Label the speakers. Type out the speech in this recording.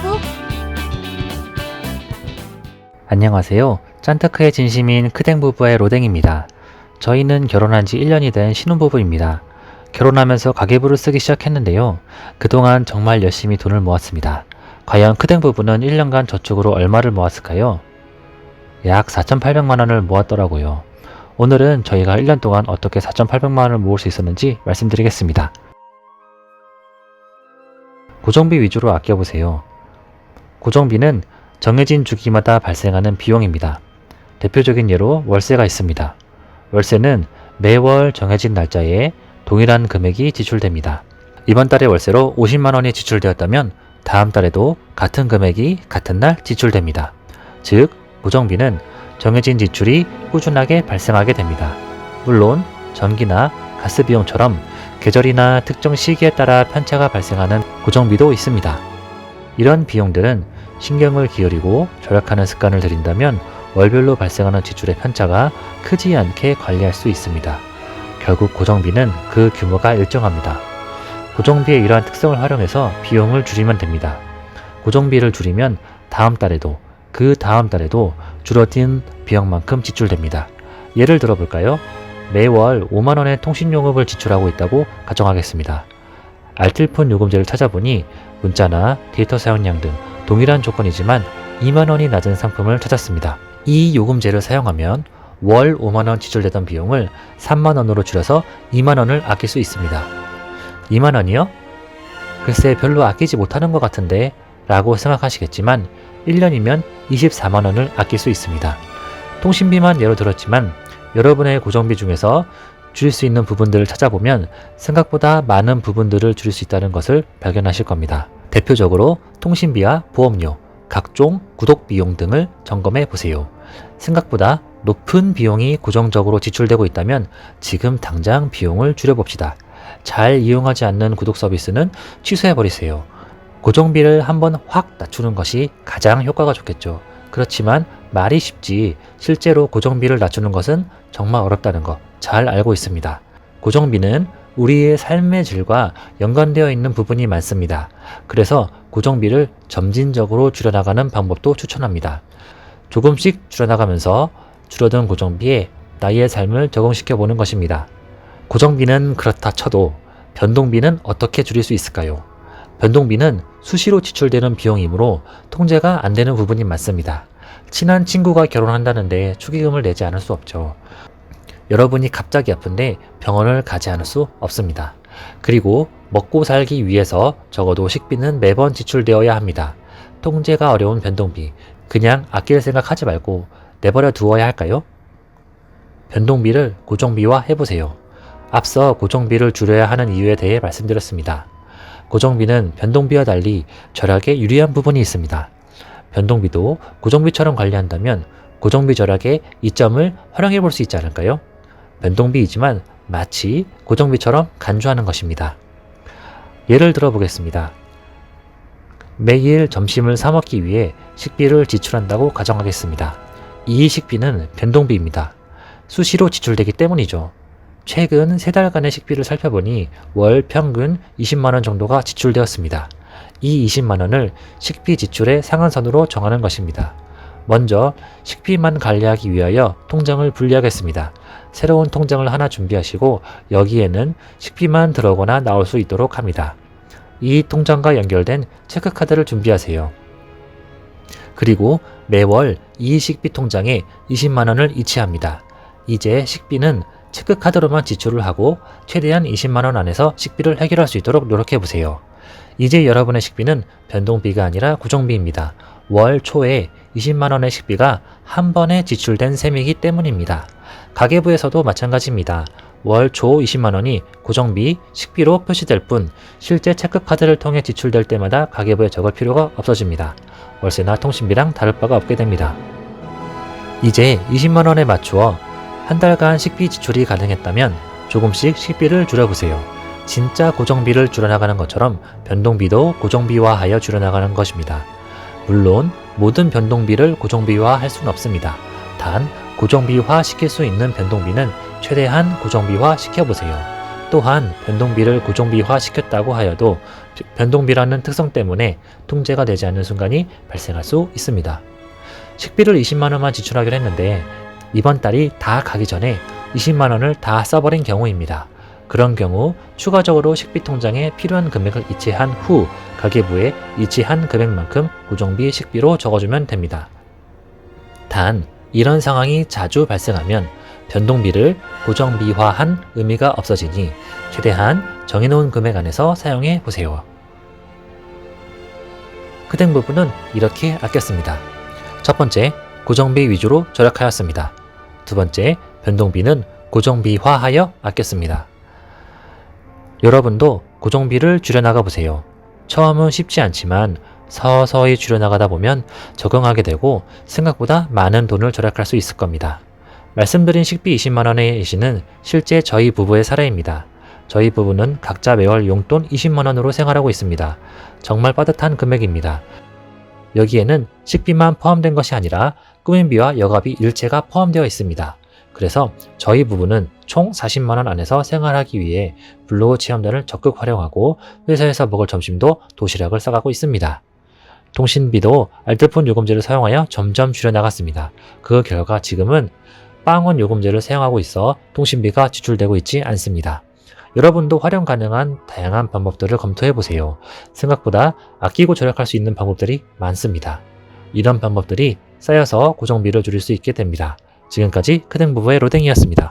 Speaker 1: 후.
Speaker 2: 안녕하세요. 짠타크의 진심인 크댕 부부의 로댕입니다. 저희는 결혼한 지 1년이 된 신혼부부입니다. 결혼하면서 가계부를 쓰기 시작했는데요. 그동안 정말 열심히 돈을 모았습니다. 과연 크댕 부부는 1년간 저축으로 얼마를 모았을까요? 약 4,800만원을 모았더라고요. 오늘은 저희가 1년 동안 어떻게 4,800만원을 모을 수 있었는지 말씀드리겠습니다. 고정비 위주로 아껴보세요. 고정비는 정해진 주기마다 발생하는 비용입니다. 대표적인 예로 월세가 있습니다. 월세는 매월 정해진 날짜에 동일한 금액이 지출됩니다. 이번 달에 월세로 50만원이 지출되었다면 다음 달에도 같은 금액이 같은 날 지출됩니다. 즉, 고정비는 정해진 지출이 꾸준하게 발생하게 됩니다. 물론 전기나 가스 비용처럼 계절이나 특정 시기에 따라 편차가 발생하는 고정비도 있습니다. 이런 비용들은 신경을 기울이고 절약하는 습관을 들인다면 월별로 발생하는 지출의 편차가 크지 않게 관리할 수 있습니다. 결국 고정비는 그 규모가 일정합니다. 고정비의 이러한 특성을 활용해서 비용을 줄이면 됩니다. 고정비를 줄이면 다음 달에도 그 다음 달에도 줄어든 비용만큼 지출됩니다. 예를 들어볼까요? 매월 5만원의 통신요금을 지출하고 있다고 가정하겠습니다. 알뜰폰 요금제를 찾아보니 문자나 데이터 사용량 등 동일한 조건이지만 2만원이 낮은 상품을 찾았습니다. 이 요금제를 사용하면 월 5만원 지출되던 비용을 3만원으로 줄여서 2만원을 아낄 수 있습니다. 2만원이요? 글쎄 별로 아끼지 못하는 것 같은데 라고 생각하시겠지만 1년이면 24만원을 아낄 수 있습니다. 통신비만 예로 들었지만 여러분의 고정비 중에서 줄일 수 있는 부분들을 찾아보면 생각보다 많은 부분들을 줄일 수 있다는 것을 발견하실 겁니다. 대표적으로 통신비와 보험료, 각종 구독 비용 등을 점검해 보세요. 생각보다 높은 비용이 고정적으로 지출되고 있다면 지금 당장 비용을 줄여봅시다. 잘 이용하지 않는 구독 서비스는 취소해 버리세요. 고정비를 한번 확 낮추는 것이 가장 효과가 좋겠죠. 그렇지만 말이 쉽지 실제로 고정비를 낮추는 것은 정말 어렵다는 거 잘 알고 있습니다. 고정비는 우리의 삶의 질과 연관되어 있는 부분이 많습니다. 그래서 고정비를 점진적으로 줄여나가는 방법도 추천합니다. 조금씩 줄여나가면서 줄어든 고정비에 나의 삶을 적응시켜 보는 것입니다. 고정비는 그렇다 쳐도 변동비는 어떻게 줄일 수 있을까요? 변동비는 수시로 지출되는 비용이므로 통제가 안 되는 부분이 많습니다. 친한 친구가 결혼한다는데 축의금을 내지 않을 수 없죠. 여러분이 갑자기 아픈데 병원을 가지 않을 수 없습니다. 그리고 먹고 살기 위해서 적어도 식비는 매번 지출되어야 합니다. 통제가 어려운 변동비, 그냥 아낄 생각하지 말고 내버려 두어야 할까요? 변동비를 고정비화 해보세요. 앞서 고정비를 줄여야 하는 이유에 대해 말씀드렸습니다. 고정비는 변동비와 달리 절약에 유리한 부분이 있습니다. 변동비도 고정비처럼 관리한다면 고정비 절약의 이점을 활용해 볼 수 있지 않을까요? 변동비이지만 마치 고정비처럼 간주하는 것입니다. 예를 들어 보겠습니다. 매일 점심을 사 먹기 위해 식비를 지출한다고 가정하겠습니다. 이 식비는 변동비입니다. 수시로 지출되기 때문이죠. 최근 3달간의 식비를 살펴보니 월 평균 20만원 정도가 지출되었습니다. 이 20만원을 식비 지출의 상한선으로 정하는 것입니다. 먼저 식비만 관리하기 위하여 통장을 분리하겠습니다. 새로운 통장을 하나 준비하시고 여기에는 식비만 들어오거나 나올 수 있도록 합니다. 이 통장과 연결된 체크카드를 준비하세요. 그리고 매월 이 식비 통장에 20만원을 이체합니다. 이제 식비는 체크카드로만 지출을 하고 최대한 20만원 안에서 식비를 해결할 수 있도록 노력해보세요. 이제 여러분의 식비는 변동비가 아니라 고정비입니다. 월 초에 20만원의 식비가 한 번에 지출된 셈이기 때문입니다. 가계부에서도 마찬가지입니다. 월 초 20만원이 고정비, 식비로 표시될 뿐 실제 체크카드를 통해 지출될 때마다 가계부에 적을 필요가 없어집니다. 월세나 통신비랑 다를 바가 없게 됩니다. 이제 20만원에 맞추어 한 달간 식비 지출이 가능했다면 조금씩 식비를 줄여보세요. 진짜 고정비를 줄여나가는 것처럼 변동비도 고정비화하여 줄여나가는 것입니다. 물론 모든 변동비를 고정비화할 수는 없습니다. 단 고정비화 시킬 수 있는 변동비는 최대한 고정비화 시켜보세요. 또한 변동비를 고정비화 시켰다고 하여도 변동비라는 특성 때문에 통제가 되지 않는 순간이 발생할 수 있습니다. 식비를 20만 원만 지출하기로 했는데 이번 달이 다 가기 전에 20만 원을 다 써버린 경우입니다. 그런 경우 추가적으로 식비 통장에 필요한 금액을 이체한 후 가계부에 이체한 금액만큼 고정비 식비로 적어주면 됩니다. 단, 이런 상황이 자주 발생하면 변동비를 고정비화한 의미가 없어지니 최대한 정해놓은 금액 안에서 사용해 보세요. 그 부분은 이렇게 아꼈습니다. 첫 번째, 고정비 위주로 절약하였습니다. 두 번째, 변동비는 고정비화하여 아꼈습니다. 여러분도 고정비를 줄여나가 보세요. 처음은 쉽지 않지만 서서히 줄여나가다 보면 적응하게 되고 생각보다 많은 돈을 절약할 수 있을 겁니다. 말씀드린 식비 20만 원의 예시는 실제 저희 부부의 사례입니다. 저희 부부는 각자 매월 용돈 20만 원으로 생활하고 있습니다. 정말 빠듯한 금액입니다. 여기에는 식비만 포함된 것이 아니라 꾸민비와 여가비 일체가 포함되어 있습니다. 그래서 저희 부부는 총 40만 원 안에서 생활하기 위해 블로그 체험단을 적극 활용하고 회사에서 먹을 점심도 도시락을 싸가고 있습니다. 통신비도 알뜰폰 요금제를 사용하여 점점 줄여나갔습니다. 그 결과 지금은 빵원 요금제를 사용하고 있어 통신비가 지출되고 있지 않습니다. 여러분도 활용 가능한 다양한 방법들을 검토해보세요. 생각보다 아끼고 절약할 수 있는 방법들이 많습니다. 이런 방법들이 쌓여서 고정비를 줄일 수 있게 됩니다. 지금까지 크댕부부의 로댕이었습니다.